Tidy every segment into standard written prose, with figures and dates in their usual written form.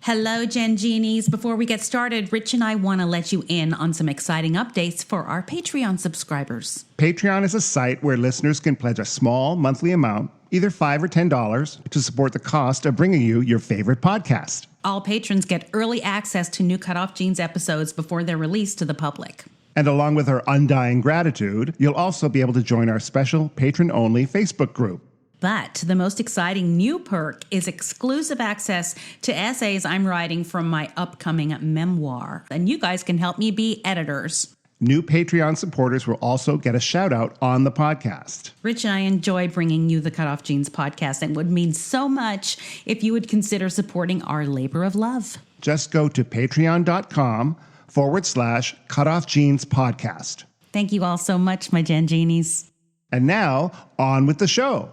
Hello, Gen Genies. Before we get started, Rich and I want to let you in on some exciting updates for our Patreon subscribers. Patreon is a site where listeners can pledge a small monthly amount, either $5 or $10, to support the cost of bringing you your favorite podcast. All patrons get early access to new CutOff Jeans episodes before they're released to the public. And along with our undying gratitude, you'll also be able to join our special patron-only Facebook group. But the most exciting new perk is exclusive access to essays I'm writing from my upcoming memoir. And you guys can help me be editors. New Patreon supporters will also get a shout out on the podcast. Rich and I enjoy bringing you the CutOff Jeans podcast and would mean so much if you would consider supporting our labor of love. Just go to patreon.com/CutOff Jeans podcast. Thank you all so much, my Gen Genies. And now, on with the show.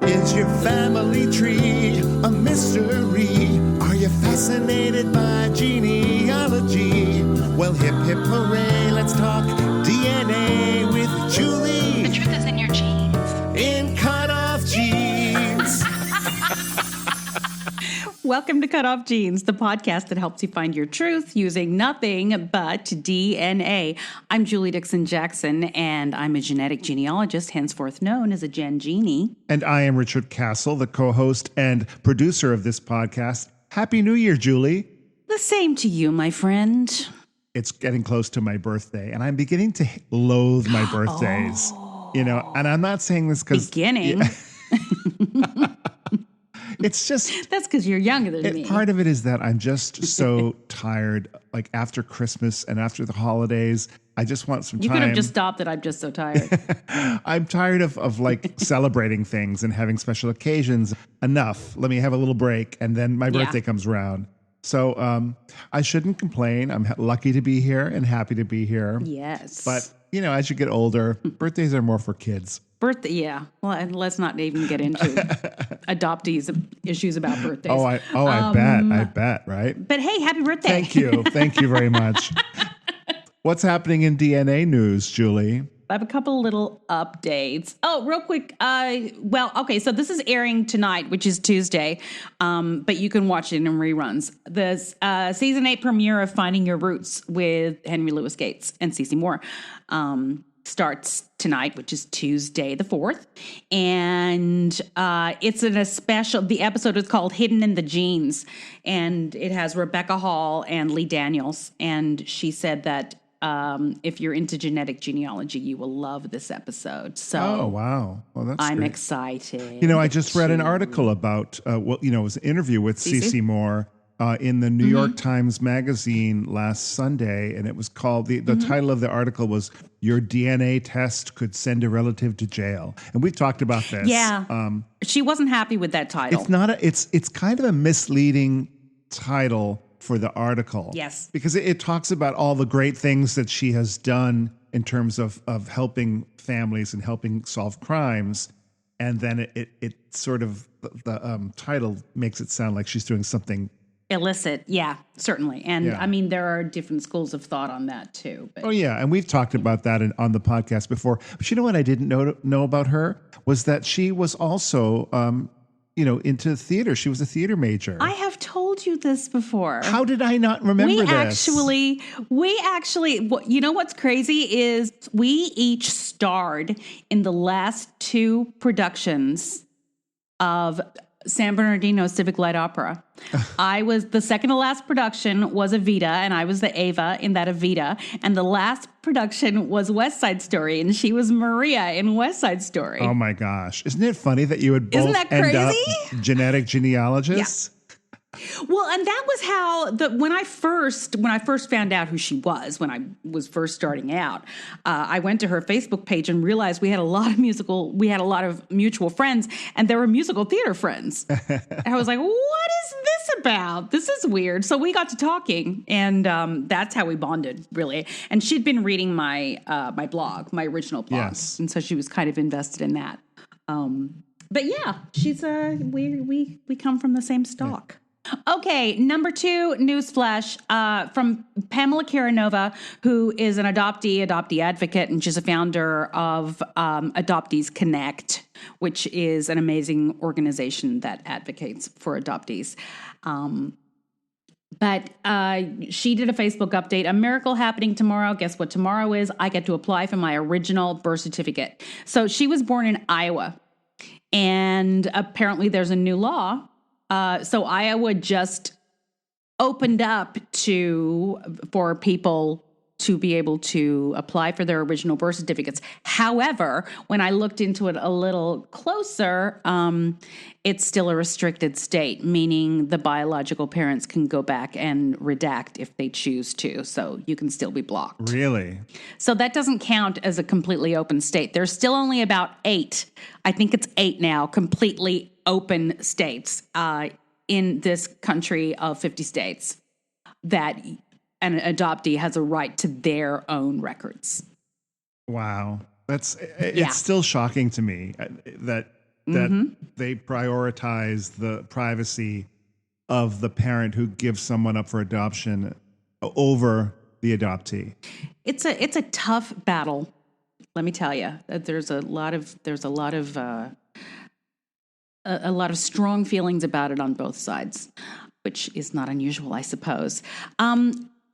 Is your family tree a mystery? Are you fascinated by genealogy? Well, hip, hip, hooray, let's talk DNA with Julie. The truth is in your genes. In CutOff Jeans. Welcome to CutOff Jeans, the podcast that helps you find your truth using nothing but DNA. I'm Julie Dixon-Jackson, and I'm a genetic genealogist, henceforth known as a Gen Genie. And I am Richard Castle, the co-host and producer of this podcast. Happy New Year, Julie. The same to you, my friend. It's getting close to my birthday, and I'm beginning to loathe my birthdays. You know, and I'm not saying this because... Beginning? Yeah. It's just... That's because you're younger than me. Part of it is that I'm just so tired, like after Christmas and after the holidays. I just want some time. You could have just stopped it. I'm just so tired. I'm tired of like celebrating things and having special occasions. Enough. Let me have a little break, and then my birthday comes around. So I shouldn't complain. I'm lucky to be here and happy to be here. Yes. But, you know, as you get older, birthdays are more for kids. Birthday, yeah. Well, and let's not even get into adoptees issues about birthdays. I bet, right? But hey, happy birthday. Thank you. Thank you very much. What's happening in DNA news, Julie? I have a couple little updates. Oh, real quick. So this is airing tonight, which is Tuesday, but you can watch it in reruns. The season 8 premiere of Finding Your Roots with Henry Louis Gates and Cece Moore starts tonight, which is Tuesday the 4th. And it's in a special, the episode is called Hidden in the Genes, and it has Rebecca Hall and Lee Daniels. And she said that if you're into genetic genealogy, you will love this episode. So, oh wow, well that's I'm great. Excited. You know, I just read an article about it was an interview with Cece Moore in the New York Times Magazine last Sunday, and it was called the title of the article was "Your DNA Test Could Send a Relative to Jail," and we talked about this. Yeah, she wasn't happy with that title. It's not. It's kind of a misleading title for the article. Yes. Because it talks about all the great things that she has done in terms of helping families and helping solve crimes. And then it sort of, the title makes it sound like she's doing something illicit. Yeah, certainly. And I mean, there are different schools of thought on that too. But. Oh yeah. And we've talked about that on the podcast before. But you know what I didn't know about her was that she was also, into theater. She was a theater major. I have told you this before. How did I not remember this? We actually, you know what's crazy is we each starred in the last 2 productions of San Bernardino Civic Light Opera. I was, the second to last production was Evita, and I was the Ava in that Evita. And the last production was West Side Story, and she was Maria in West Side Story. Oh my gosh. Isn't it funny that you would both end up genetic genealogists? Yeah. Well, and that was how when I first found out who she was, when I was first starting out, I went to her Facebook page and realized we had a lot of mutual friends, and there were musical theater friends. And I was like, what is this about? This is weird. So we got to talking, and that's how we bonded, really. And she'd been reading my blog, my original blog, and so she was kind of invested in that. But yeah, she's we come from the same stock. Okay, number 2, newsflash from Pamela Karanova, who is an adoptee advocate, and she's a founder of Adoptees Connect, which is an amazing organization that advocates for adoptees. But she did a Facebook update. A miracle happening tomorrow. Guess what tomorrow is? I get to apply for my original birth certificate. So she was born in Iowa, and apparently there's a new law. So Iowa just opened up for people to be able to apply for their original birth certificates. However, when I looked into it a little closer, it's still a restricted state, meaning the biological parents can go back and redact if they choose to. So you can still be blocked. Really? So that doesn't count as a completely open state. There's still only about 8. I think it's 8 now, completely open states in this country of 50 states that an adoptee has a right to their own records. Wow. It's still shocking to me that they prioritize the privacy of the parent who gives someone up for adoption over the adoptee. It's a tough battle. Let me tell you, there's a lot of strong feelings about it on both sides, which is not unusual, I suppose.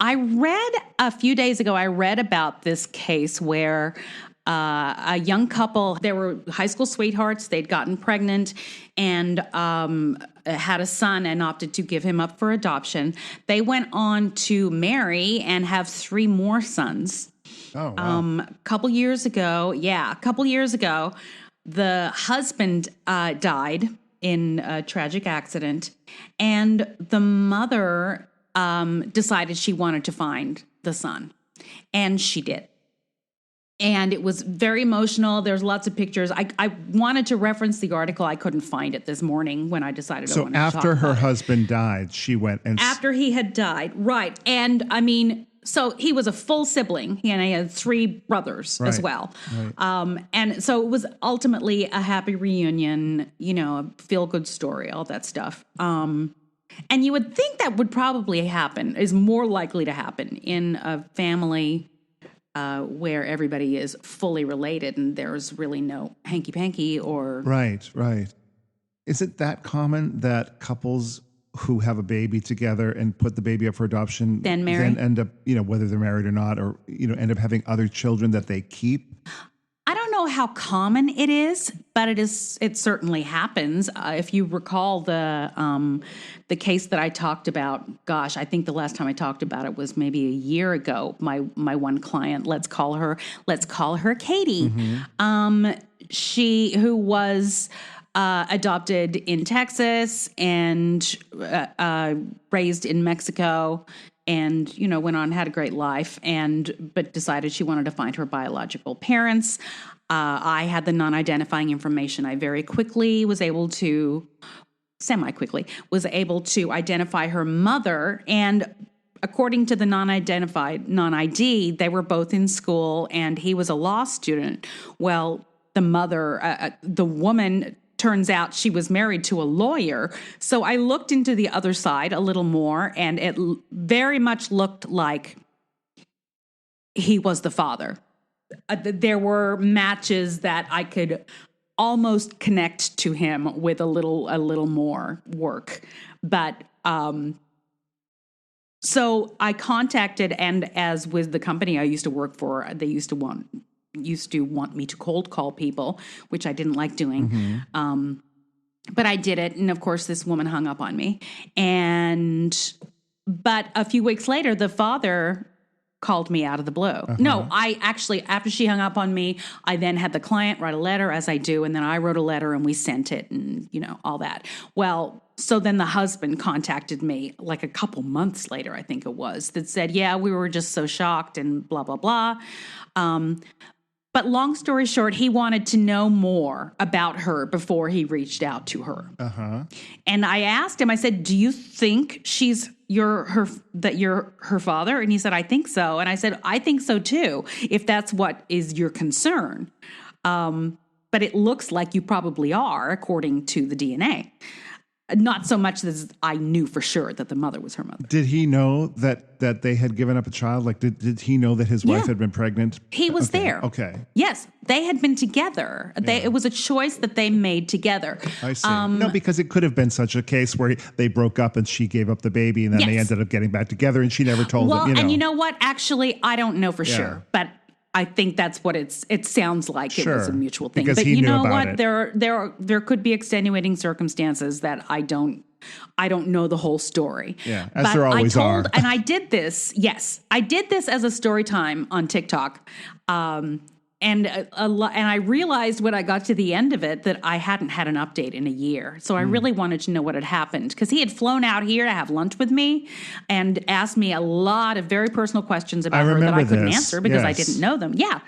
I read a few days ago, about this case where a young couple, they were high school sweethearts, they'd gotten pregnant and had a son and opted to give him up for adoption. They went on to marry and have 3 more sons. Oh, wow. A couple years ago, the husband died in a tragic accident, and the mother decided she wanted to find the son, and she did. And it was very emotional. There's lots of pictures. I wanted to reference the article. I couldn't find it this morning when I decided I wanted to talk about it. So after her husband died, she went and... After he had died, right. And I mean... So he was a full sibling, and he had 3 brothers as well. Right. And so it was ultimately a happy reunion, a feel-good story, all that stuff. And you would think that would probably happen, is more likely to happen in a family where everybody is fully related and there's really no hanky-panky or... Right. Is it that common that couples who have a baby together and put the baby up for adoption then end up, whether they're married or not, or, end up having other children that they keep? I don't know how common it is, but it certainly happens. If you recall the case that I talked about, gosh, I think the last time I talked about it was maybe a year ago. My one client, let's call her Katie. Mm-hmm. She who was adopted in Texas and raised in Mexico, and went on, had a great life, but decided she wanted to find her biological parents. I had the non-identifying information. I very quickly was able to, semi-quickly, identify her mother, and according to the non-ID, they were both in school, and he was a law student. Well, the mother, the woman, turns out she was married to a lawyer. So I looked into the other side a little more, and it very much looked like he was the father. There were matches that I could almost connect to him with a little more work. But so I contacted, and as with the company I used to work for, they used to want me to cold call people, which I didn't like doing. Mm-hmm. But I did it. And of course, this woman hung up on me. But a few weeks later, the father called me out of the blue. Uh-huh. No, I actually, after she hung up on me, I then had the client write a letter, as I do. And then I wrote a letter and we sent it and, all that. Well, so then the husband contacted me like a couple months later, I think it was, that said, yeah, we were just so shocked and blah, blah, blah. But long story short, he wanted to know more about her before he reached out to her. Uh-huh. And I asked him, I said, do you think you're her father? And he said, I think so. And I said, I think so too, if that's what is your concern. But it looks like you probably are, according to the DNA. Not so much as I knew for sure that the mother was her mother. Did he know that they had given up a child? Like, did he know that his wife had been pregnant? He was there. Okay. Yes, they had been together. It was a choice that they made together. I see. No, because it could have been such a case where they broke up and she gave up the baby, and then they ended up getting back together, and she never told him. And you know what? Actually, I don't know for sure, but I think that's what it sounds like. It was a mutual thing. Because but he you knew know about what? it. There could be extenuating circumstances that I don't know the whole story. Yeah, as there always are. And I did this. Yes, I did this as a story time on TikTok. And I realized when I got to the end of it that I hadn't had an update in a year. So I really wanted to know what had happened, because he had flown out here to have lunch with me and asked me a lot of very personal questions about her that I couldn't answer because I didn't know them. Yeah.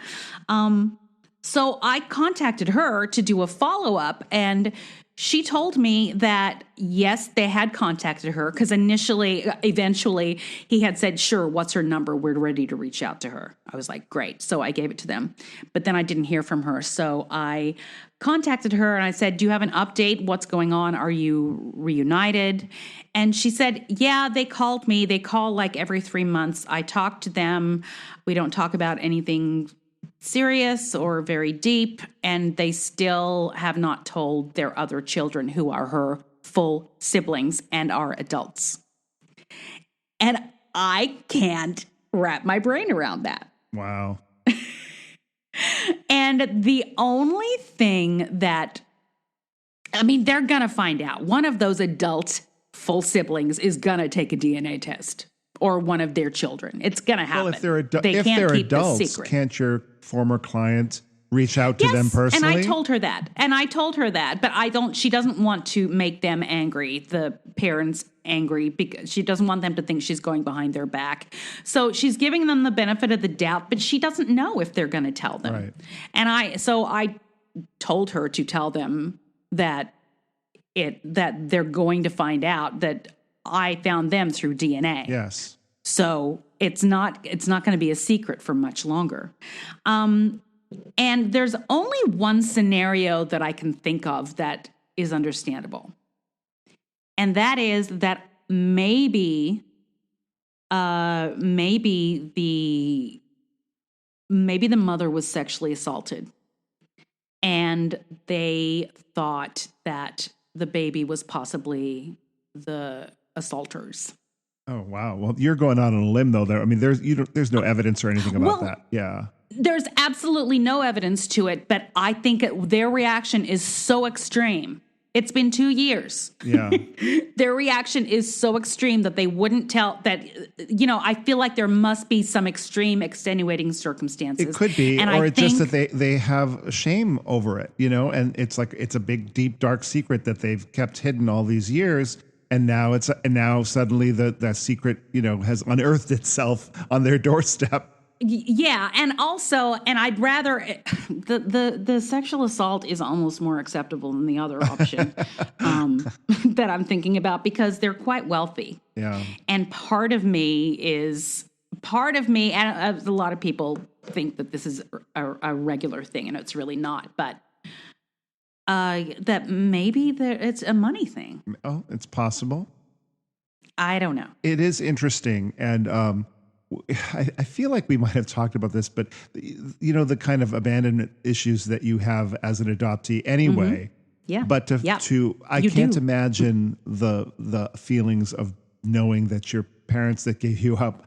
So I contacted her to do a follow-up, and she told me that, yes, they had contacted her because eventually he had said, sure, what's her number? We're ready to reach out to her. I was like, great. So I gave it to them, but then I didn't hear from her. So I contacted her and I said, do you have an update? What's going on? Are you reunited? And she said, yeah, they called me. They call like every 3 months. I talked to them. We don't talk about anything serious or very deep, and they still have not told their other children, who are her full siblings and are adults. And I can't wrap my brain around that. Wow. And the only thing that, I mean, they're going to find out. One of those adult full siblings is going to take a DNA test, or one of their children. It's going to happen. Well, if they're, they can't keep adults, the secret. Can't your former client reach out to them personally? And I told her that. But she doesn't want to make them angry, the parents angry, because she doesn't want them to think she's going behind their back. So she's giving them the benefit of the doubt, but she doesn't know if they're going to tell them. Right. And I told her to tell them that they're going to find out that I found them through DNA. Yes. So it's not going to be a secret for much longer. And there's only one scenario that I can think of that is understandable. And that is that maybe the mother was sexually assaulted, and they thought that the baby was possibly the assaulters. Oh, wow. Well, you're going out on a limb, though. There, I mean, there's no evidence or anything about that. Yeah. There's absolutely no evidence to it, but I think their reaction is so extreme. It's been 2 years. Yeah. Their reaction is so extreme that they wouldn't tell that, I feel like there must be some extreme extenuating circumstances. It could be, and or it's just that they have shame over it, and it's like it's a big, deep, dark secret that they've kept hidden all these years. And now suddenly the secret, has unearthed itself on their doorstep. Yeah, and I'd rather the sexual assault is almost more acceptable than the other option that I'm thinking about, because they're quite wealthy. Yeah, and part of me, and a lot of people think that this is a regular thing, and it's really not, but. That maybe it's a money thing. Oh, it's possible. I don't know. It is interesting, and I feel like we might have talked about this, but the kind of abandonment issues that you have as an adoptee anyway. Mm-hmm. Yeah. But I can't imagine the feelings of knowing that your parents that gave you up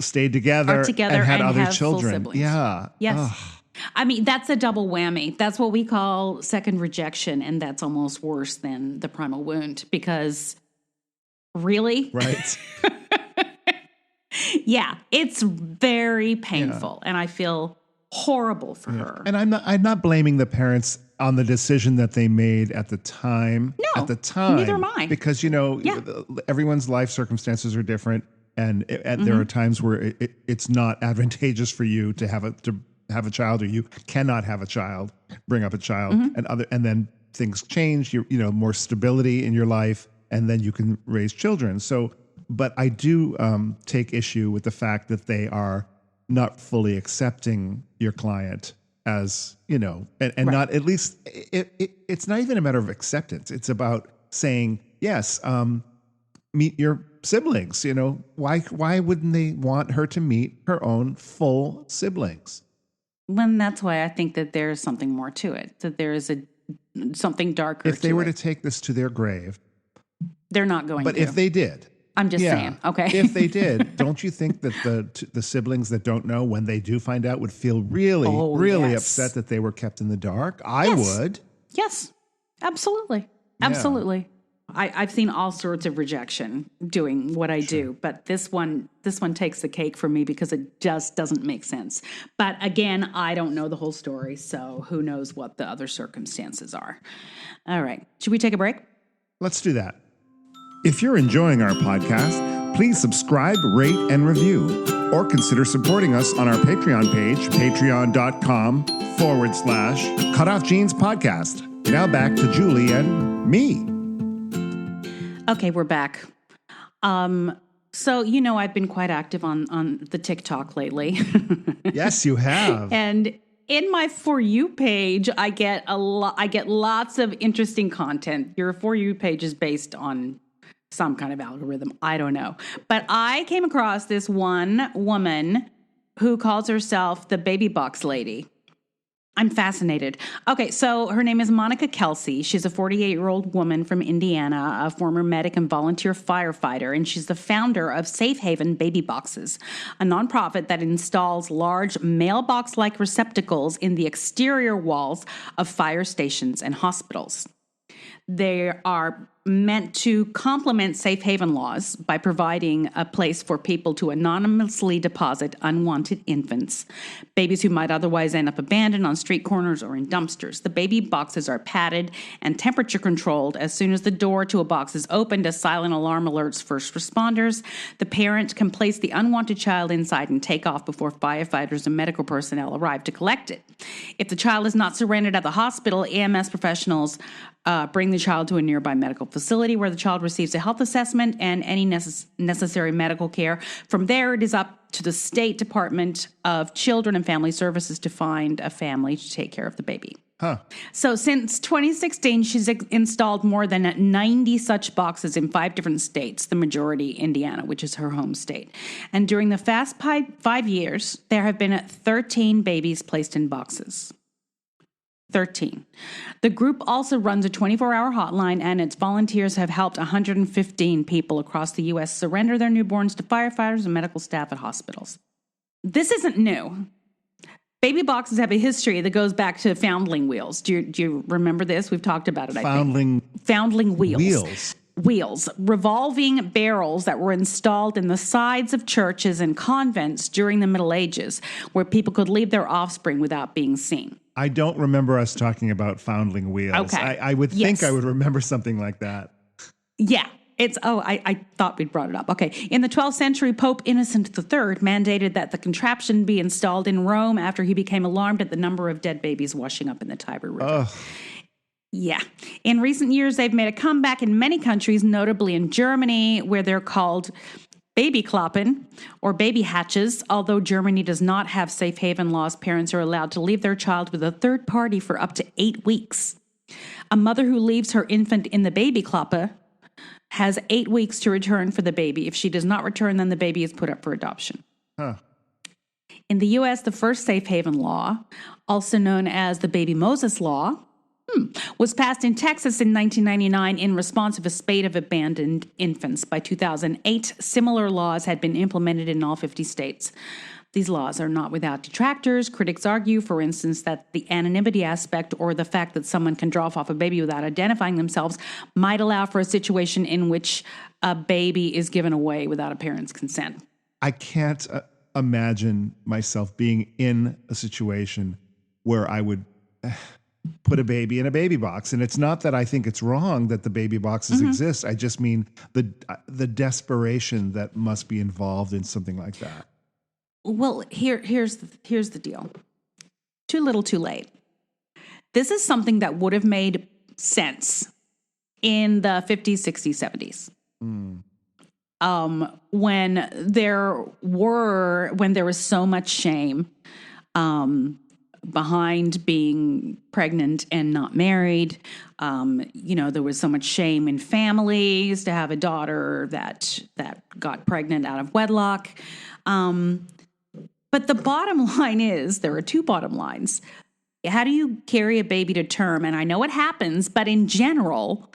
stayed together, and had other children. Yeah. Yes. Ugh. I mean, that's a double whammy. That's what we call second rejection, and that's almost worse than the primal wound, because really? Right. Yeah, it's very painful, and I feel horrible for her. And I'm not blaming the parents on the decision that they made at the time. No, at the time, neither am I. Because everyone's life circumstances are different, and there are times where it's not advantageous for you to have a child, or you cannot have a child, bring up a child, and then things change. More stability in your life, and then you can raise children. So, but I do take issue with the fact that they are not fully accepting your client as and right. Not, at least it's not even a matter of acceptance. It's about saying, yes, meet your siblings. Why wouldn't they want her to meet her own full siblings? Well, that's why I think that there's something more to it, that there is something darker. If they were to take this to their grave, they're not going to. But if they did, I'm just saying, okay. If they did, don't you think that the siblings that don't know, when they do find out, would feel really upset that they were kept in the dark? I would. Yes, absolutely. Absolutely. I've seen all sorts of rejection doing what I do, but this one takes the cake for me because it just doesn't make sense. But again, I don't know the whole story, so who knows what the other circumstances are. All right. Should we take a break? Let's do that. If you're enjoying our podcast, please subscribe, rate, and review, or consider supporting us on our Patreon page, patreon.com/CutOff Jeans Podcast. Now back to Julie and me. Okay, we're back. So, I've been quite active on the TikTok lately. Yes, you have. And in my For You page, I get lots of interesting content. Your For You page is based on some kind of algorithm. I don't know. But I came across this one woman who calls herself the baby box lady. I'm fascinated. Okay, so her name is Monica Kelsey. She's a 48-year-old woman from Indiana, a former medic and volunteer firefighter, and she's the founder of Safe Haven Baby Boxes, a nonprofit that installs large mailbox-like receptacles in the exterior walls of fire stations and hospitals. They are meant to complement safe haven laws by providing a place for people to anonymously deposit unwanted infants, babies who might otherwise end up abandoned on street corners or in dumpsters. The baby boxes are padded and temperature controlled. As soon as the door to a box is opened, a silent alarm alerts first responders. The parent can place the unwanted child inside and take off before firefighters and medical personnel arrive to collect it. If the child is not surrendered at the hospital, EMS professionals bring the child to a nearby medical facility where the child receives a health assessment and any necessary medical care. From there, it is up to the State Department of Children and Family Services to find a family to take care of the baby. So since 2016, she's installed more than 90 such boxes in 5 different states, the majority Indiana, which is her home state. And during the past 5 years, there have been 13 babies placed in boxes. 13. The group also runs a 24-hour hotline, and its volunteers have helped 115 people across the U.S. surrender their newborns to firefighters and medical staff at hospitals. This isn't new. Baby boxes have a history that goes back to foundling wheels. Do you remember this? We've talked about it, I think. Foundling wheels. Wheels, revolving barrels that were installed in the sides of churches and convents during the Middle Ages, where people could leave their offspring without being seen. I don't remember us talking about foundling wheels. Okay. I would think I would remember something like that. Yeah. I thought we'd brought it up. Okay. In the 12th century, Pope Innocent III mandated that the contraption be installed in Rome after he became alarmed at the number of dead babies washing up in the Tiber River. Yeah. In recent years, they've made a comeback in many countries, notably in Germany, where they're called baby kloppen or baby hatches. Although Germany does not have safe haven laws, parents are allowed to leave their child with a third party for up to 8 weeks. A mother who leaves her infant in the baby kloppe has 8 weeks to return for the baby. If she does not return, then the baby is put up for adoption. In the U.S., the first safe haven law, also known as the Baby Moses Law, was passed in Texas in 1999 in response to a spate of abandoned infants. By 2008, similar laws had been implemented in all 50 states. These laws are not without detractors. Critics argue, for instance, that the anonymity aspect or the fact that someone can drop off a baby without identifying themselves might allow for a situation in which a baby is given away without a parent's consent. I can't imagine myself being in a situation where I would put a baby in a baby box. And it's not that I think it's wrong that the baby boxes exist. I just mean the desperation that must be involved in something like that. Well, here's the deal. Too little, too late. This is something that would have made sense in the 50s, 60s, 70s. When there was so much shame behind being pregnant and not married. There was so much shame in families to have a daughter that got pregnant out of wedlock. But the bottom line is, there are two bottom lines. How do you carry a baby to term? And I know it happens, but in general,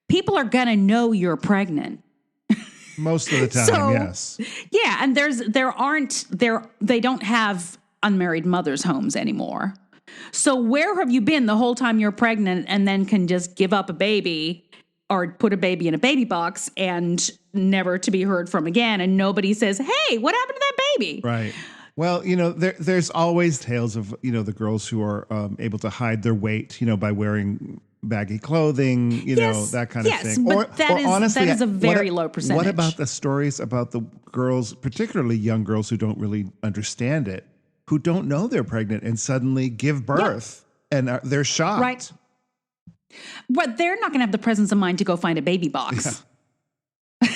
people are going to know you're pregnant. Most of the time, yes. Yeah, and they don't have unmarried mothers' homes anymore. So where have you been the whole time you're pregnant and then can just give up a baby or put a baby in a baby box and never to be heard from again, and nobody says, hey, what happened to that baby? Right. Well, there's always tales of, the girls who are able to hide their weight, by wearing baggy clothing, that kind of thing. But honestly, that is a very low percentage. What about the stories about the girls, particularly young girls who don't really understand it, who don't know they're pregnant and suddenly give birth and they're shocked? Right. But they're not going to have the presence of mind to go find a baby box. Yeah.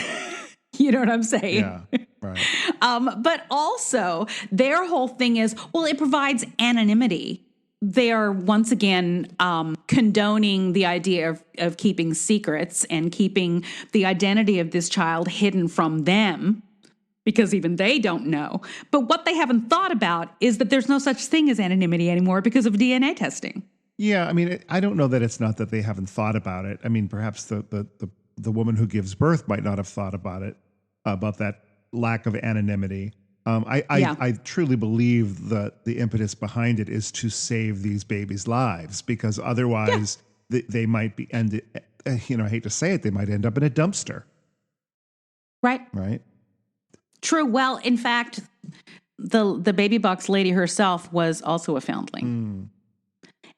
You know what I'm saying? Yeah, right. But also, their whole thing is, it provides anonymity. They are, once again, condoning the idea of keeping secrets and keeping the identity of this child hidden from them, because even they don't know. But what they haven't thought about is that there's no such thing as anonymity anymore because of DNA testing. Yeah, I mean, I don't know that it's not that they haven't thought about it. I mean, perhaps the woman who gives birth might not have thought about it, about that lack of anonymity. I truly believe that the impetus behind it is to save these babies' lives, because otherwise they might be I hate to say it, they might end up in a dumpster. Right. Right. True. Well, in fact, the baby box lady herself was also a foundling.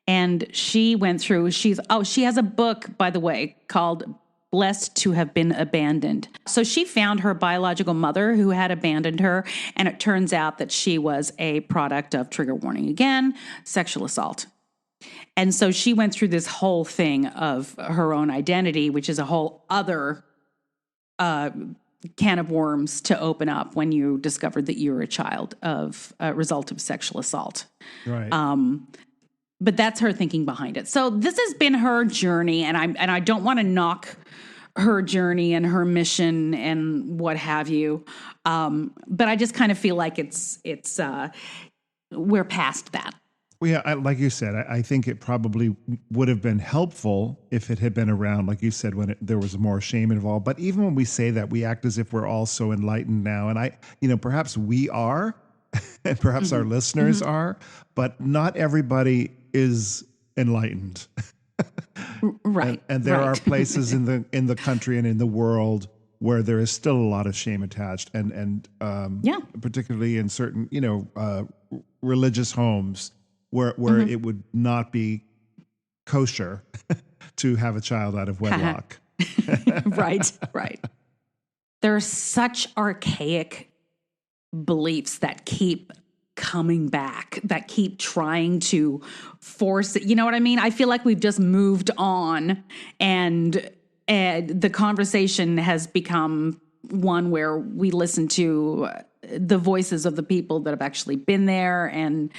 And she went through, she has a book, by the way, called Blessed to Have Been Abandoned. So she found her biological mother who had abandoned her, and it turns out that she was a product of, trigger warning again, sexual assault. And so she went through this whole thing of her own identity, which is a whole other can of worms to open up when you discovered that you were a child of a result of sexual assault. Right. But that's her thinking behind it. So this has been her journey, and I don't want to knock her journey and her mission and what have you. But I just kind of feel like it's we're past that. Well, yeah, like you said, I think it probably would have been helpful if it had been around, like you said, when there was more shame involved. But even when we say that, we act as if we're all so enlightened now. And perhaps we are, and perhaps our listeners are, but not everybody is enlightened. Right. And there are places in the country and in the world where there is still a lot of shame attached, and particularly in certain religious homes where it would not be kosher to have a child out of wedlock. Right. There are such archaic beliefs that keep coming back, that keep trying to force it. You know what I mean? I feel like we've just moved on, and the conversation has become one where we listen to the voices of the people that have actually been there. And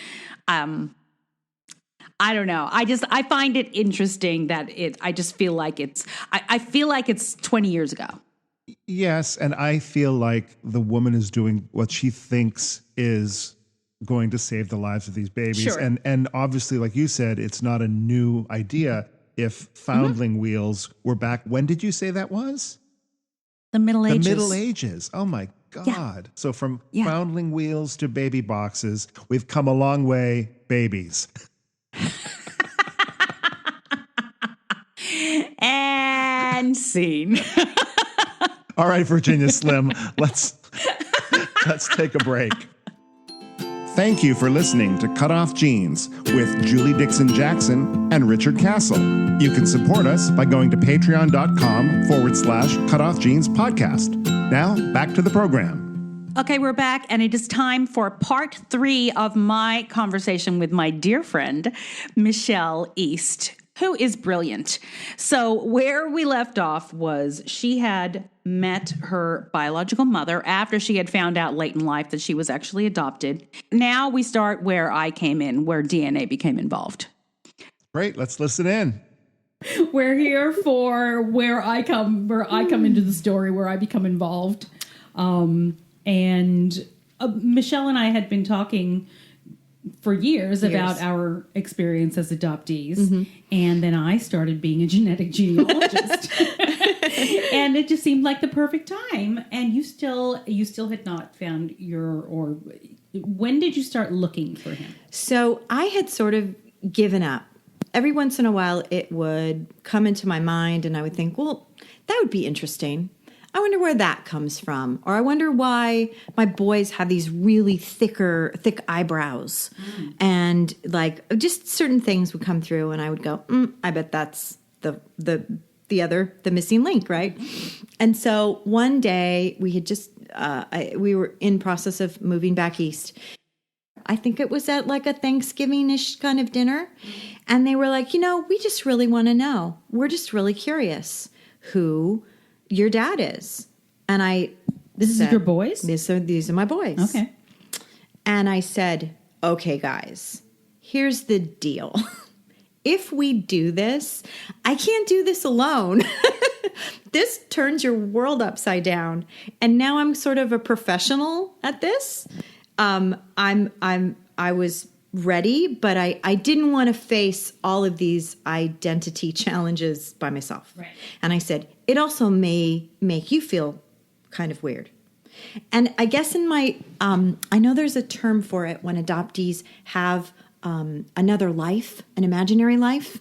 I don't know. I find it interesting that I just feel like I feel like it's 20 years ago. Yes. And I feel like the woman is doing what she thinks is going to save the lives of these babies. Sure. And obviously, like you said, it's not a new idea. If foundling wheels were back, when did you say that was? The Middle Ages. The Middle Ages. Oh my God. Yeah. So from foundling wheels to baby boxes, we've come a long way, babies. And scene. All right, Virginia Slim, let's take a break. Thank you for listening to CutOff Genes with Julie Dixon Jackson and Richard Castle. You can support us by going to patreon.com/CutOff Genes podcast. Now, back to the program. Okay, we're back, and it is time for part 3 of my conversation with my dear friend, Michele East. who is brilliant. So where we left off was she had met her biological mother after she had found out late in life that she was actually adopted. Now we start where I came in, where DNA became involved. Great. Let's listen in. We're here for where I come into the story, where I become involved. And Michele and I had been talking for years about our experience as adoptees. Mm-hmm. And then I started being a genetic genealogist. And it just seemed like the perfect time. And you still had not found or when did you start looking for him? So I had sort of given up. Every once in a while it would come into my mind and I would think, well, that would be interesting. I wonder where that comes from. Or I wonder why my boys have these really thick eyebrows. And like just certain things would come through and I would go, I bet that's the missing link, right? And so one day we had just, we were in process of moving back east. I think it was at like a Thanksgiving-ish kind of dinner. And they were like, we just really want to know. We're just really curious who your dad is. And this is your boys? These are my boys. Okay. And I said, okay, guys, here's the deal. If we do this, I can't do this alone. This turns your world upside down. And now I'm sort of a professional at this. I was ready, but I didn't want to face all of these identity challenges by myself. Right. And I said, it also may make you feel kind of weird. And I guess in my, I know there's a term for it when adoptees have another life, an imaginary life.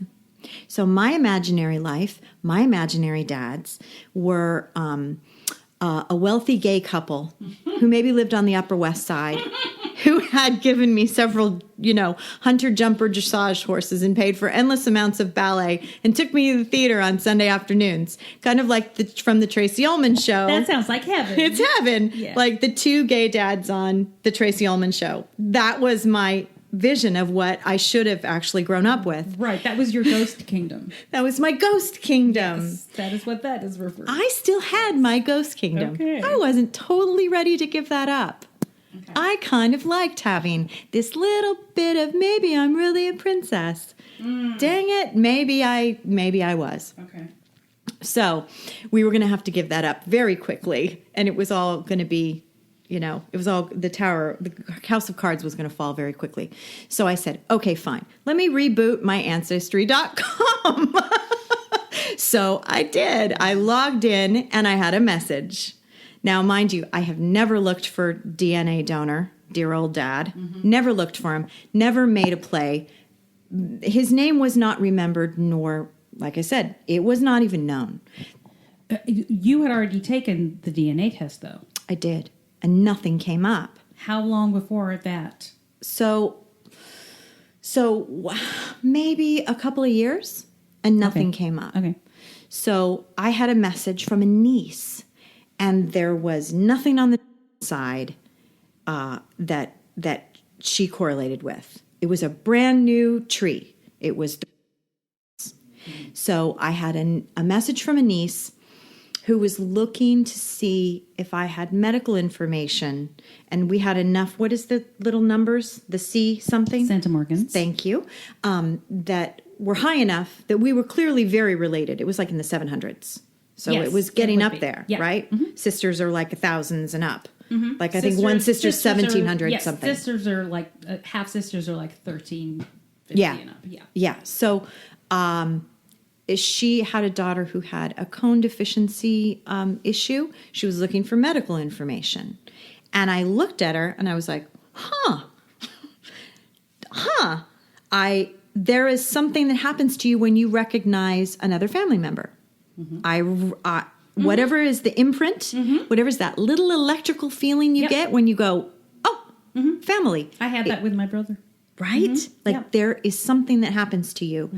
So my imaginary life, my imaginary dads were a wealthy gay couple who maybe lived on the Upper West Side, who had given me several, hunter-jumper dressage horses and paid for endless amounts of ballet and took me to the theater on Sunday afternoons. Kind of like from the Tracy Ullman show. That sounds like heaven. It's heaven. Yeah. Like the two gay dads on the Tracy Ullman show. That was my vision of what I should have actually grown up with. Right. That was your ghost kingdom. That was my ghost kingdom. Yes, that is what that is referred to. I still had my ghost kingdom. Okay. I wasn't totally ready to give that up. Okay. I kind of liked having this little bit of maybe I'm really a princess. Dang it, maybe I was. Okay. So we were going to have to give that up very quickly, and it was all going to be, it was all the house of cards was going to fall very quickly. So I said, okay, fine. Let me reboot my Ancestry.com. So I did. I logged in and I had a message. Now, mind you, I have never looked for DNA donor, dear old dad. Mm-hmm. Never looked for him. Never made a play. His name was not remembered, nor, like I said, it was not even known. You had already taken the DNA test, though. I did. And nothing came up. How long before that? So maybe a couple of years, and nothing came up. Okay. So I had a message from a niece, and there was nothing on the side that she correlated with. It was a brand new tree. It was. So I had a message from a niece who was looking to see if I had medical information, and we had enough. What is the little numbers? The C something? Centimorgans. Thank you. That were high enough that we were clearly very related. It was like in the 700s. So yes, it was getting up there, yeah. right? Mm-hmm. Sisters are like thousands and up. Mm-hmm. Like I think one sister's 1700 something. Sisters are like, half sisters are like 1350 and up. Yeah. Yeah. So she had a daughter who had a cone deficiency issue. She was looking for medical information. And I looked at her and I was like, there is something that happens to you when you recognize another family member. Mm-hmm. Whatever is the imprint, whatever is that little electrical feeling you get when you go, family. I had that with my brother. Right? Mm-hmm. Like there is something that happens to you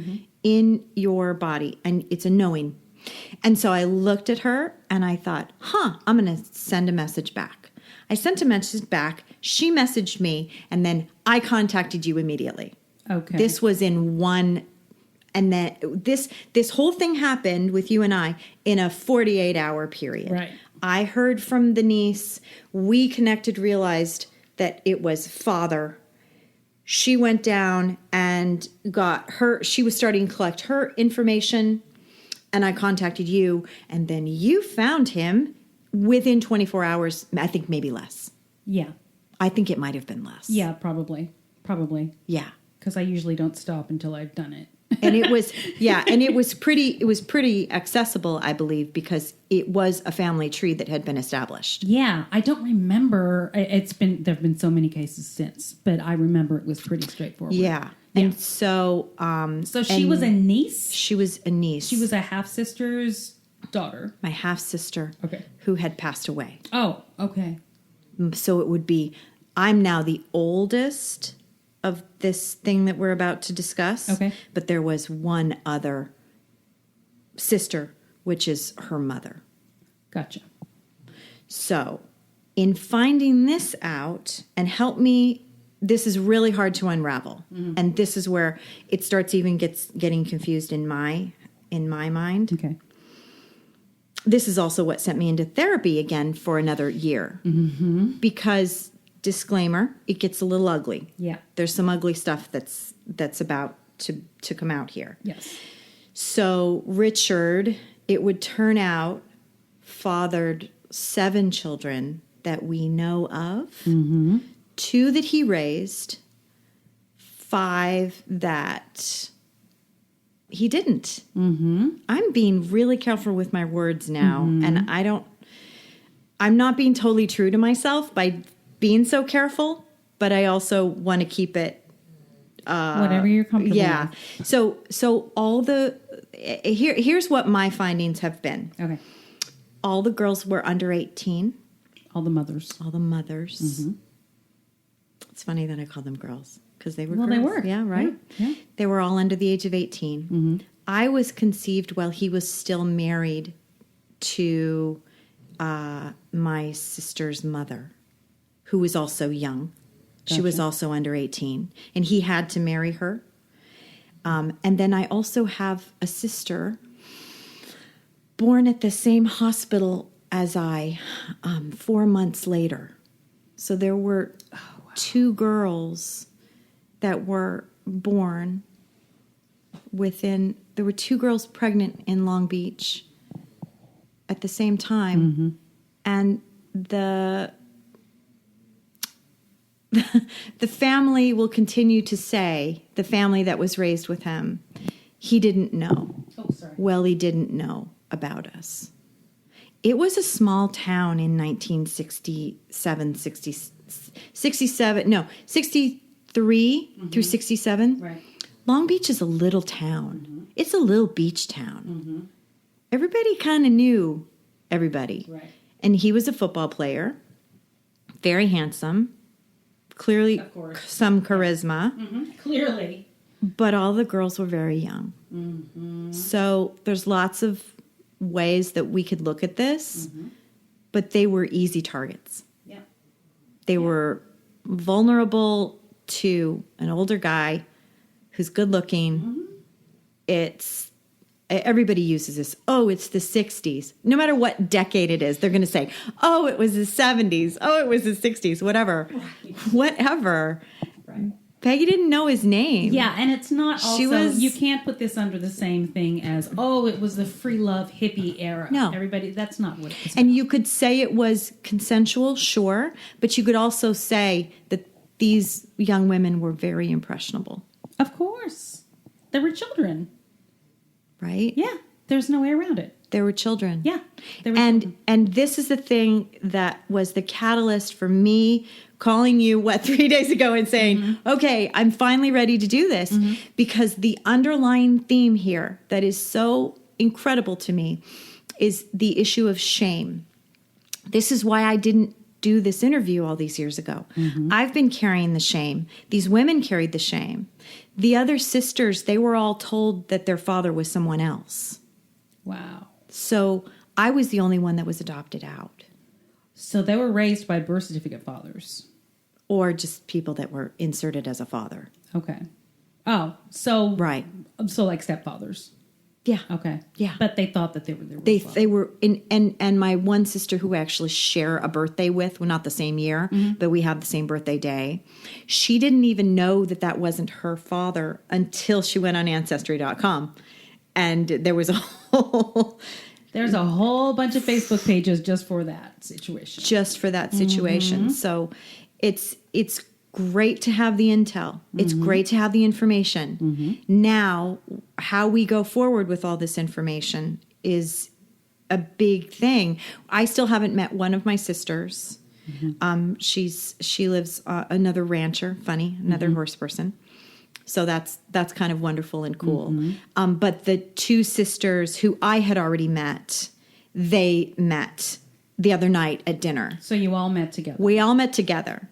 in your body, and it's a knowing. And so I looked at her and I thought, I'm going to send a message back. I sent a message back. She messaged me, and then I contacted you immediately. Okay. This was in one And then this whole thing happened with you and I in a 48-hour period. Right. I heard from the niece. We connected, realized that it was father. She went down and she was starting to collect her information, and I contacted you, and then you found him within 24 hours, I think maybe less. Yeah. I think it might have been less. Yeah, probably. Yeah. Because I usually don't stop until I've done it. And it was pretty accessible, I believe, because it was a family tree that had been established. Yeah, I don't remember. There've been so many cases since, but I remember it was pretty straightforward. Yeah. And so she was a niece? She was a niece. She was a half-sister's daughter. My half-sister. Okay. Who had passed away. Oh, okay. So it would be, I'm now the oldest of this thing that we're about to discuss. Okay. But there was one other sister, which is her mother. Gotcha. So in finding this out, and help me, this is really hard to unravel. Mm-hmm. And this is where it starts even getting confused in my mind. Okay. This is also what sent me into therapy again for another year. Mm-hmm. Because, disclaimer, it gets a little ugly. Yeah. There's some ugly stuff that's about to come out here. Yes. So Richard, it would turn out, fathered 7 children that we know of. Mm-hmm. 2 that he raised, 5 that he didn't. Mm-hmm. I'm being really careful with my words now, and I'm not being totally true to myself by being so careful, but I also want to keep it whatever you're comfortable with. So all here's what my findings have been. Okay. All the girls were under 18. All the mothers. Mm-hmm. It's funny that I call them girls because they were girls. They were. Yeah, right? Yeah. They were all under the age of 18. Mm-hmm. I was conceived while he was still married to my sister's mother, who was also young. Gotcha. She was also under 18, and he had to marry her. And then I also have a sister born at the same hospital as I 4 months later. So there were 2 girls that were born there were 2 girls pregnant in Long Beach at the same time. Mm-hmm. And the family will continue to say, the family that was raised with him, he didn't know. Oh, sorry. Well, he didn't know about us. It was a small town in 63 through 67. Right. Long Beach is a little town. Mm-hmm. It's a little beach town. Mm-hmm. Everybody kind of knew everybody. Right. And he was a football player, very handsome, clearly some charisma. Mm-hmm. Clearly. But all the girls were very young. Mm-hmm. So there's lots of ways that we could look at this, but they were easy targets. Yeah. They were vulnerable to an older guy who's good looking. Mm-hmm. Everybody uses this. Oh, it's the 60s. No matter what decade it is, they're going to say, oh, it was the 70s. Oh, it was the 60s. Whatever. Right. Whatever. Right. Peggy didn't know his name. Yeah, and it's not also, you can't put this under the same thing as, oh, it was the free love hippie era. No. Everybody, that's not what it was. And you could say it was consensual, sure, but you could also say that these young women were very impressionable. Of course. They were children. Right? Yeah, there's no way around it. They were children. Yeah. They were children. And this is the thing that was the catalyst for me calling you, 3 days ago and saying, okay, I'm finally ready to do this. Mm-hmm. Because the underlying theme here that is so incredible to me is the issue of shame. This is why I didn't do this interview all these years ago. Mm-hmm. I've been carrying the shame. These women carried the shame. The other sisters, they were all told that their father was someone else. Wow. So I was the only one that was adopted out. So they were raised by birth certificate fathers. Or just people that were inserted as a father. Okay. Oh, so Right. So like stepfathers. Yeah. Okay. Yeah. But they thought that they were their real They father. were and my one sister who I actually share a birthday with, well, not the same year, but we have the same birthday day. She didn't even know that wasn't her father until she went on Ancestry.com. And there was a whole There's a whole bunch of Facebook pages just for that situation. just for that situation. So it's great to have the intel. It's great to have the information. Now, how we go forward with all this information is a big thing. I still haven't met one of my sisters. She lives another rancher, another horse person. So that's kind of wonderful and cool. But the two sisters who I had already met, they met the other night at dinner. So you all met together. We all met together.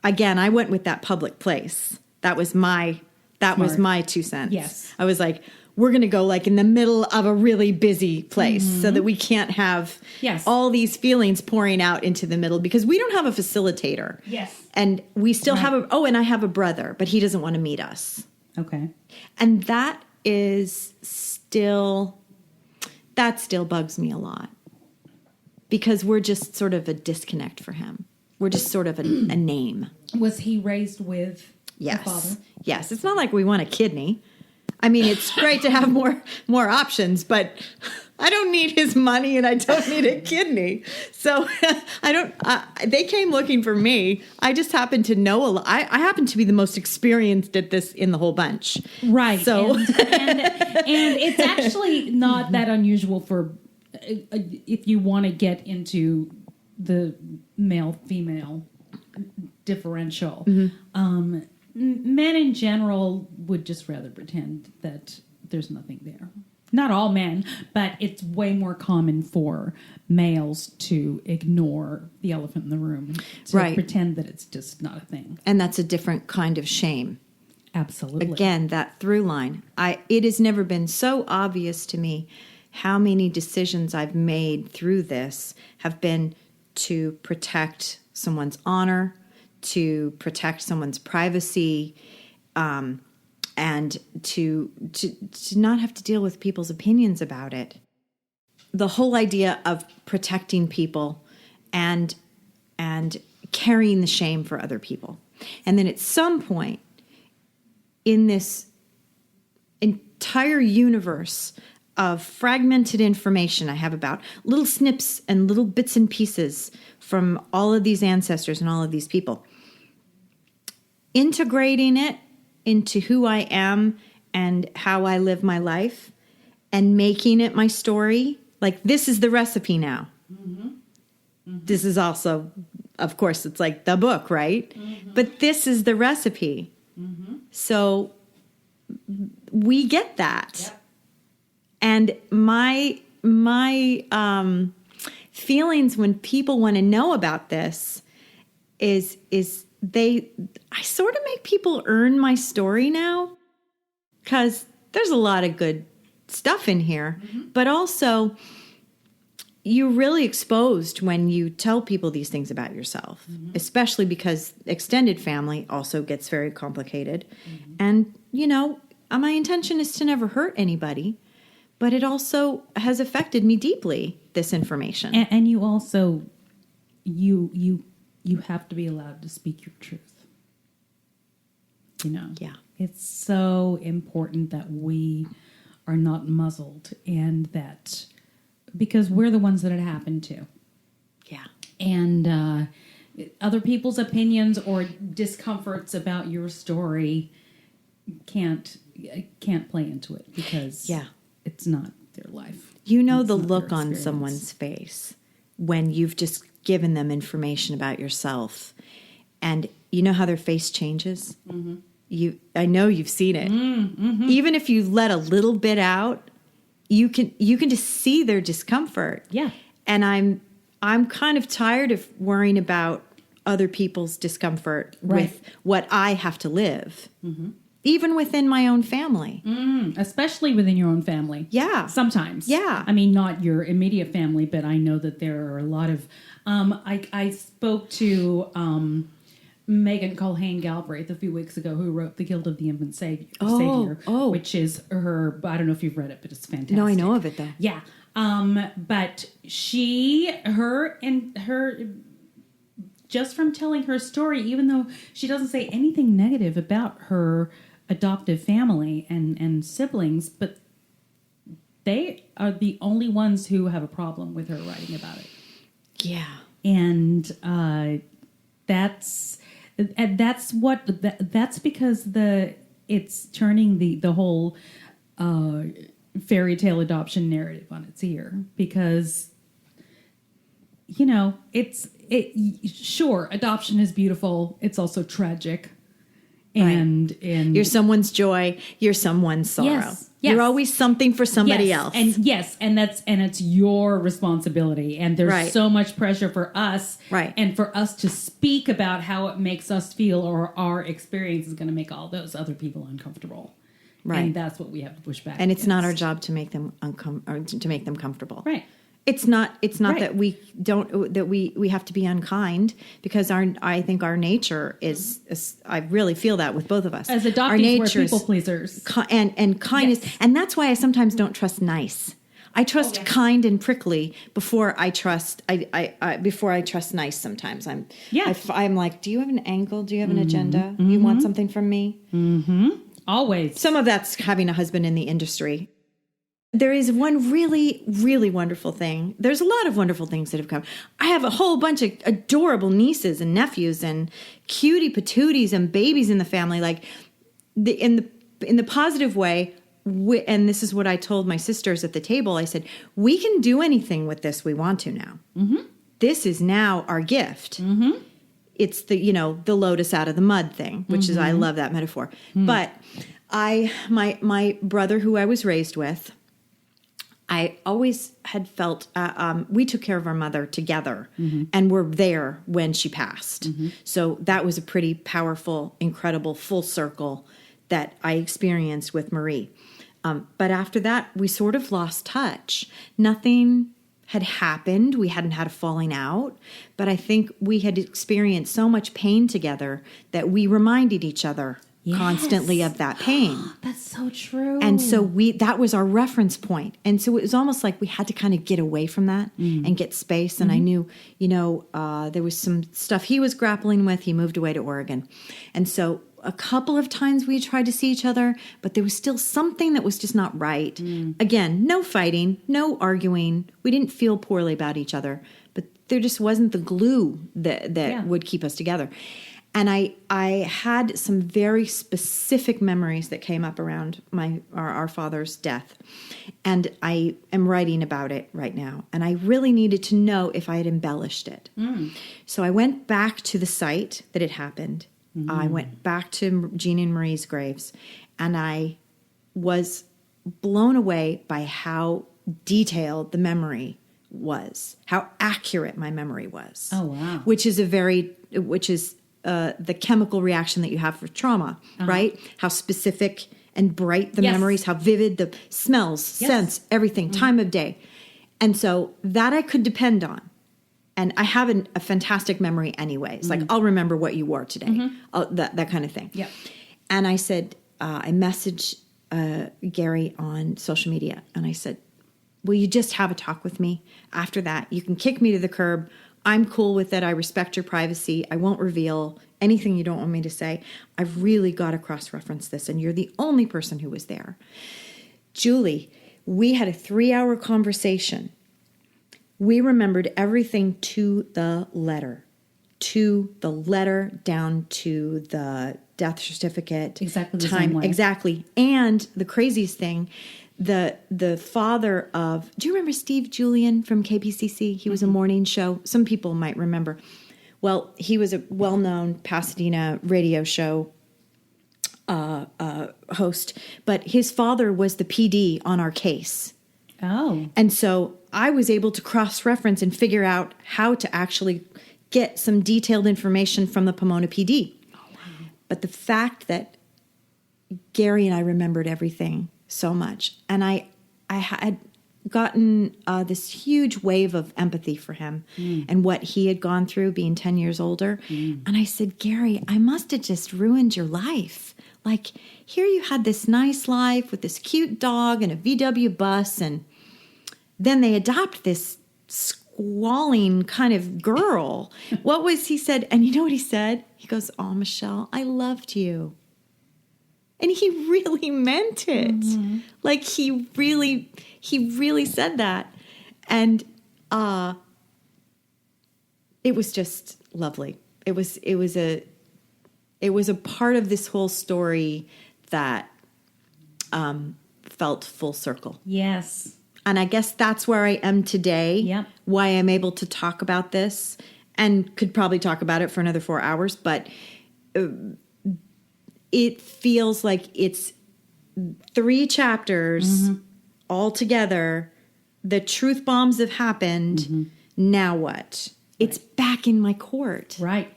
Again, I went with that public place. That was my 2 cents. Yes. I was like, we're going to go like in the middle of a really busy place so that we can't have all these feelings pouring out into the middle because we don't have a facilitator. Yes. And we still have and I have a brother, but he doesn't want to meet us. Okay. And that still bugs me a lot because we're just sort of a disconnect for him. We're just sort of a name. Was he raised with a father? Yes. It's not like we want a kidney. I mean, it's great to have more options, but I don't need his money and I don't need a kidney. So they came looking for me. I just happen to know a lot. I happen to be the most experienced at this in the whole bunch. Right. So, and it's actually not that unusual for if you want to get into the male-female differential. Men in general would just rather pretend that there's nothing there. Not all men, but it's way more common for males to ignore the elephant in the room, to pretend that it's just not a thing. And that's a different kind of shame. Absolutely. Again, that through line. It has never been so obvious to me how many decisions I've made through this have been to protect someone's honor, to protect someone's privacy, and to not have to deal with people's opinions about it. The whole idea of protecting people and carrying the shame for other people. And then at some point in this entire universe of fragmented information I have about little snips and little bits and pieces from all of these ancestors and all of these people, integrating it into who I am and how I live my life and making it my story. Like, this is the recipe now. This is also, of course, it's like the book, right? But this is the recipe. So we get that. Yep. And my feelings when people want to know about this is I sort of make people earn my story now because there's a lot of good stuff in here, but also you're really exposed when you tell people these things about yourself, especially because extended family also gets very complicated. And, my intention is to never hurt anybody, but it also has affected me deeply, this information. And you also, you have to be allowed to speak your truth. Yeah. It's so important that we are not muzzled, and that because we're the ones that it happened to. Yeah. And other people's opinions or discomforts about your story can't play into it because it's not their life. The It's not look their on experience. someone's face when you've just given them information about yourself, and you know how their face changes. I know you've seen it. Even if you let a little bit out, you can just see their discomfort. Yeah. And I'm kind of tired of worrying about other people's discomfort with what I have to live. Even within my own family. Especially within your own family. Yeah. Sometimes. Yeah. I mean, not your immediate family, but I know that there are a lot of... I spoke to Megan Colhane Galbraith a few weeks ago, who wrote The Guilt of the Infant Savior, which is her, I don't know if you've read it, but it's fantastic. No, I know of it though. Yeah. But her, just from telling her story, even though she doesn't say anything negative about her adoptive family and siblings, but they are the only ones who have a problem with her writing about it. Yeah. And that's because it's turning the whole fairy tale adoption narrative on its ear, because sure, adoption is beautiful, it's also tragic. And you're someone's joy, you're someone's sorrow. Yes. You're always something for somebody else. And it's your responsibility. And there's so much pressure for us, and for us to speak about how it makes us feel, or our experience is going to make all those other people uncomfortable. Right. And that's what we have to push back And against. it's not our job to make them to make them comfortable. Right. It's not that we have to be unkind, because I think our nature is I really feel that with both of us. As adoptees, we're people pleasers. And kindness. Yes. And that's why I sometimes don't trust nice. I trust kind and prickly before I trust before I trust nice sometimes. I'm like, do you have an angle? Do you have an agenda? Mm-hmm. You want something from me? Mm-hmm. Always. Some of that's having a husband in the industry. There is one really, really wonderful thing. There's a lot of wonderful things that have come. I have a whole bunch of adorable nieces and nephews and cutie patooties and babies in the family. Like in the positive way. And this is what I told my sisters at the table. I said, we can do anything with this we want to now. Mm-hmm. This is now our gift. Mm-hmm. It's the lotus out of the mud thing, which is, I love that metaphor. Mm. But my brother, who I was raised with, I always had felt, we took care of our mother together and were there when she passed. Mm-hmm. So that was a pretty powerful, incredible full circle that I experienced with Marie. But after that, we sort of lost touch. Nothing had happened. We hadn't had a falling out. But I think we had experienced so much pain together that we reminded each other constantly of that pain. That's so true. And so that was our reference point. And so it was almost like we had to kind of get away from that and get space. And I knew, there was some stuff he was grappling with. He moved away to Oregon. And so a couple of times we tried to see each other, but there was still something that was just not right. Again, no fighting, no arguing. We didn't feel poorly about each other, but there just wasn't the glue that would keep us together. And I had some very specific memories that came up around our father's death. And I am writing about it right now. And I really needed to know if I had embellished it. So I went back to the site that it happened. I went back to Jean and Marie's graves. And I was blown away by how detailed the memory was, how accurate my memory was. Oh, wow. Which is the chemical reaction that you have for trauma, right? How specific and bright the memories, how vivid the smells, scents, everything, time of day. And so that I could depend on. And I have a fantastic memory anyway. It's like, I'll remember what you wore today, that kind of thing. Yep. And I said, I messaged Gary on social media, and I said, will you just have a talk with me? After that, you can kick me to the curb. I'm cool with it. I respect your privacy. I won't reveal anything you don't want me to say. I've really got to cross-reference this, and you're the only person who was there. Julie, we had a 3-hour conversation. We remembered everything to the letter down to the death certificate. Exactly the same way. Exactly. And the craziest thing, the father of, do you remember Steve Julian from KPCC? He was a morning show. Some people might remember. Well, he was a well-known Pasadena radio show host, but his father was the PD on our case. Oh. And so I was able to cross-reference and figure out how to actually get some detailed information from the Pomona PD. Oh, wow. But the fact that Gary and I remembered everything so much, and I had gotten this huge wave of empathy for him and what he had gone through being 10 years older. And I said, Gary, I must have just ruined your life. Like, here you had this nice life with this cute dog and a VW bus, and then they adopt this squalling kind of girl. What was he said? And you know what he said? He goes, oh, Michele, I loved you. And he really meant it. Like, he really said that. And it was just lovely. It was a part of this whole story that felt full circle. Yes. And I guess that's where I am today. Yep. Why I'm able to talk about this, and could probably talk about it for another 4 hours, but it feels like it's 3 chapters all together. The truth bombs have happened. Now what? It's back in my court. Right.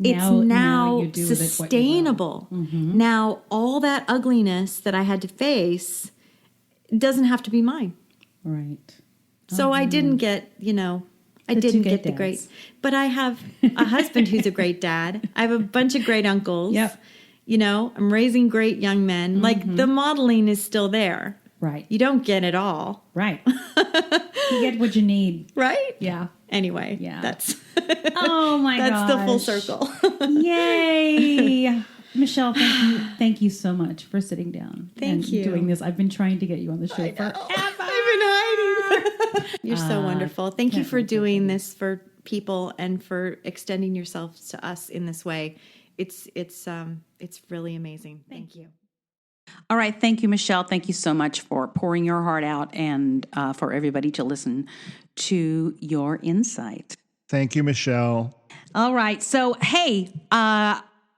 It's now you do with it what you will. sustainable. Now all that ugliness that I had to face doesn't have to be mine. Right. So I didn't get, I didn't get the great, but I have a husband who's a great dad. I have a bunch of great uncles. Yep. I'm raising great young men. Like, the modeling is still there. Right. You don't get it all. Right. You get what you need. Right? Yeah. Anyway, Yeah. that's Oh my god. that's the full circle. Yay. Michele, thank you so much for sitting down Thank you. doing this. I've been trying to get you on the show I've forever. been hiding. You're so wonderful. Thank you for doing this for people and for extending yourselves to us in this way. It's really amazing. Thank you. All right. Thank you, Michele. Thank you so much for pouring your heart out and for everybody to listen to your insight. Thank you, Michele. All right. So, hey,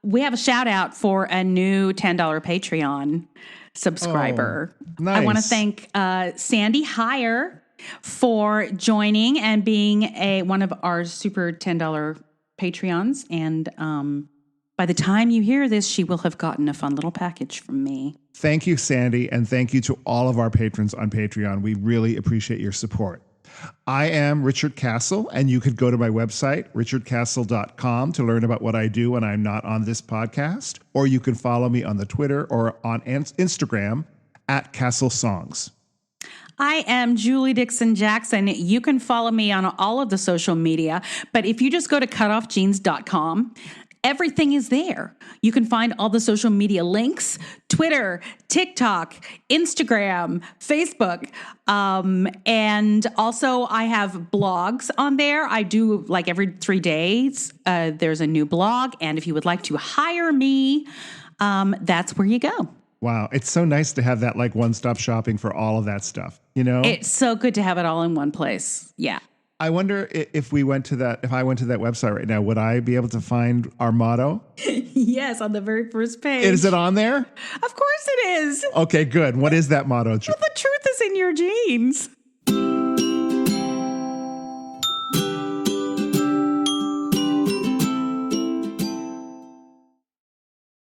we have a shout out for a new $10 Patreon subscriber. Oh, nice. I want to thank Sandy Heyer for joining and being one of our super $10 Patreons. And by the time you hear this, she will have gotten a fun little package from me. Thank you, Sandy, and thank you to all of our patrons on Patreon. We really appreciate your support. I am Richard Castle, and you could go to my website, richardcastle.com, to learn about what I do when I'm not on this podcast, or you can follow me on the Twitter or on Instagram at Castle Songs. I am Julie Dixon Jackson. You can follow me on all of the social media, but if you just go to cutoffjeans.com, everything is there. You can find all the social media links, Twitter, TikTok, Instagram, Facebook. And also I have blogs on there. I do like every 3 days. There's a new blog. And if you would like to hire me, that's where you go. Wow. It's so nice to have that like one-stop shopping for all of that stuff, It's so good to have it all in one place. Yeah. I wonder if I went to that website right now, would I be able to find our motto? Yes, on the very first page. Is it on there? Of course it is. Okay, good. What is that motto? Well, the truth is in your jeans.